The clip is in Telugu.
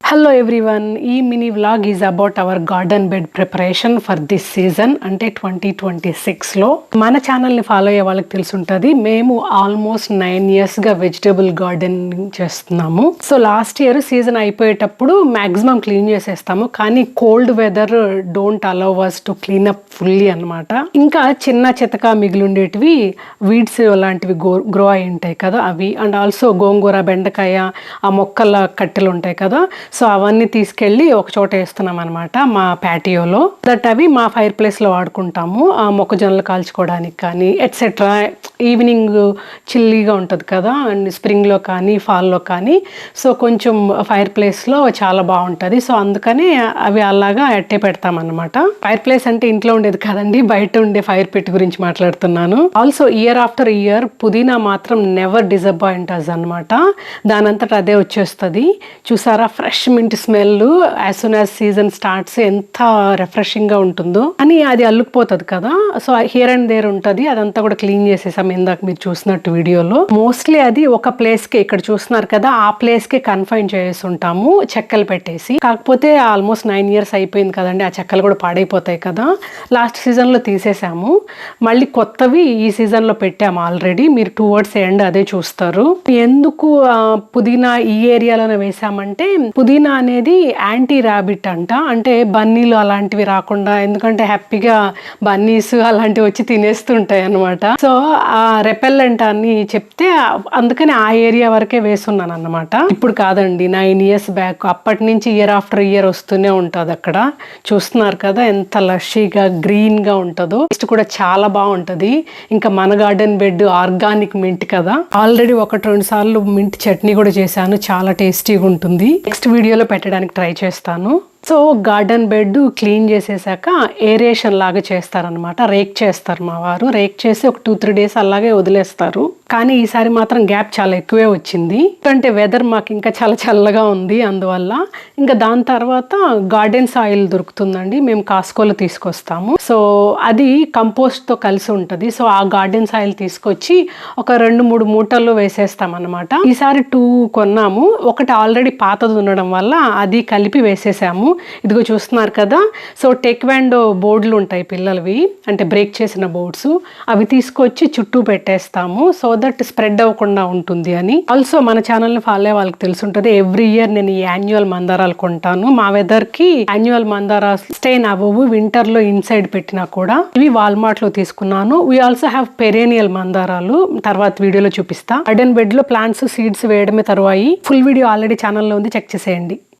హలో ఎవ్రీవన్, ఈ mini vlog is about our garden bed preparation for this season అంటే 2026లో. మన ఛానల్ని ఫాలో అయ్యే వాళ్ళకి తెలుసుంటుంది, మేము ఆల్మోస్ట్ 9 yearsగా వెజిటేబుల్ గార్డెనింగ్ చేస్తున్నాము. సో లాస్ట్ ఇయర్ సీజన్ అయిపోయేటప్పుడు మ్యాక్సిమం క్లీన్ చేసేస్తాము, కానీ cold weather don't allow us to clean up fully అనమాట. ఇంకా చిన్న చితక మిగిలిండేటివి వీడ్స్ లాంటివి గ్రో అయి ఉంటాయి కదా అవి, అండ్ ఆల్సో గోంగూర, బెండకాయ, ఆ మొక్కల కట్టెలు ఉంటాయి కదా, సో అవన్నీ తీసుకెళ్ళి ఒక చోట వేస్తున్నాం అనమాట మా ప్యాటియోలో. అవి మా ఫైర్ ప్లేస్లో వాడుకుంటాము, ఆ మొక్కజొన్నలు కాల్చుకోవడానికి కానీ ఎట్సెట్రా. ఈవినింగ్ చిల్లీగా ఉంటుంది కదా, అండ్ స్ప్రింగ్లో కానీ ఫాల్లో కానీ, సో కొంచెం ఫైర్ ప్లేస్లో చాలా బాగుంటుంది. సో అందుకని అవి అలాగా అట్టే పెడతామన్నమాట. ఫైర్ ప్లేస్ అంటే ఇంట్లో ఉండేది కదండి, బయట ఉండే ఫైర్ పిట్ గురించి మాట్లాడుతున్నాను. ఆల్సో ఇయర్ ఆఫ్టర్ ఇయర్ పుదీనా మాత్రం నెవర్ డిసప్పాయింట్ అస్ అనమాట. దానంతట అదే వచ్చేస్తుంది. చూసారా, fresh mint smell as soon as season starts ఎంత రిఫ్రెషింగ్గా ఉంటుందో. అని అది అల్లుకుపోతుంది కదా, సో హియర్ అండ్ దేర్ ఉంటుంది. అదంతా కూడా క్లీన్ చేసేసాం ఇందాక మీరు చూసినట్టు వీడియోలో. మోస్ట్లీ అది ఒక ప్లేస్కి, ఇక్కడ చూస్తున్నారు కదా ఆ ప్లేస్కి కన్ఫైన్ చేసి ఉంటాము చెక్కలు పెట్టేసి. కాకపోతే ఆల్మోస్ట్ 9 years అయిపోయింది కదండి, ఆ చెక్కలు కూడా పాడైపోతాయి కదా. లాస్ట్ సీజన్లో తీసేసాము, మళ్ళీ కొత్తవి ఈ సీజన్లో పెట్టాము ఆల్రెడీ. మీరు టువర్డ్స్ ఎండ్ అదే చూస్తారు. ఎందుకు పుదీనా ఈ ఏరియాలోనే వేసామంటే, పుదీనా అనేది యాంటీ ర్యాబిట్ అంట, అంటే బన్నీలు అలాంటివి రాకుండా, ఎందుకంటే హ్యాపీగా బన్నీస్ అలాంటివి వచ్చి తినేస్తుంటాయి అనమాట. సో ఆ రెపెల్లెంట్ అని చెప్తే అందుకని ఆ ఏరియా వరకే వేసున్నాను అనమాట. ఇప్పుడు కాదండి, 9 years బ్యాక్. అప్పటి నుంచి ఇయర్ ఆఫ్టర్ ఇయర్ వస్తూనే ఉంటుంది. అక్కడ చూస్తున్నారు కదా ఎంత లషీగా గ్రీన్గా ఉంటుందో. టేస్ట్ కూడా చాలా బాగుంటుంది. ఇంకా మన గార్డెన్ బెడ్ ఆర్గానిక్ మింట్ కదా, ఆల్రెడీ 1-2 సార్లు మింట్ చట్నీ కూడా చేశాను, చాలా టేస్టీగా ఉంటుంది. నెక్స్ట్ వీడియోలో పెట్టడానికి ట్రై చేస్తాను. సో గార్డెన్ బెడ్ క్లీన్ చేసేసాక ఏరేషన్ లాగా చేస్తారనమాట. రేక్ చేస్తారు మా వారు. రేక్ చేసి ఒక 2-3 days అలాగే వదిలేస్తారు. కానీ ఈసారి మాత్రం గ్యాప్ చాలా ఎక్కువే వచ్చింది, ఎందుకంటే వెదర్ మాకు ఇంకా చాలా చల్లగా ఉంది అందువల్ల. ఇంకా దాని తర్వాత గార్డెన్ సాయిల్ దొరుకుతుందండి, మేము కాస్కోలో తీసుకొస్తాము. సో అది కంపోస్ట్తో కలిసి ఉంటుంది. సో ఆ గార్డెన్ సాయిల్ తీసుకొచ్చి ఒక 2-3 మూటల్లో వేసేస్తాం అనమాట. ఈసారి 2 కొన్నాము, ఒకటి ఆల్రెడీ పాతది ఉండడం వల్ల అది కలిపి వేసేసాము. ఇదిగో చూస్తున్నారు కదా, సో టెక్వాండో బోర్డులు ఉంటాయి పిల్లలవి, అంటే బ్రేక్ చేసిన బోర్డ్స్, అవి తీసుకొచ్చి చుట్టూ పెట్టేస్తాము, సో దట్ స్ప్రెడ్ అవ్వకుండా ఉంటుంది అని. ఆల్సో మన ఛానల్ని ఫాలో అయ్యే వాళ్ళకి తెలుసుంటుంది, ఎవ్రీ ఇయర్ నేను ఈ యాన్యువల్ మందారాలు కొంటాను. మా వెదర్కి యాన్యువల్ మందారా స్టెయిన్ అవ్వవు, వింటర్లో ఇన్సైడ్ పెట్టినా కూడా. ఇవి వాల్మార్ట్లో తీసుకున్నాను. వీ ఆల్సో హ్యావ్ పెరేనియల్ మందారాలు, తర్వాత వీడియోలో చూపిస్తా. గార్డెన్ బెడ్ లో ప్లాంట్స్ సీడ్స్ వేయడమే తరువాయి. ఫుల్ వీడియో ఆల్రెడీ ఛానల్లో ఉంది, చెక్ చేసేయండి.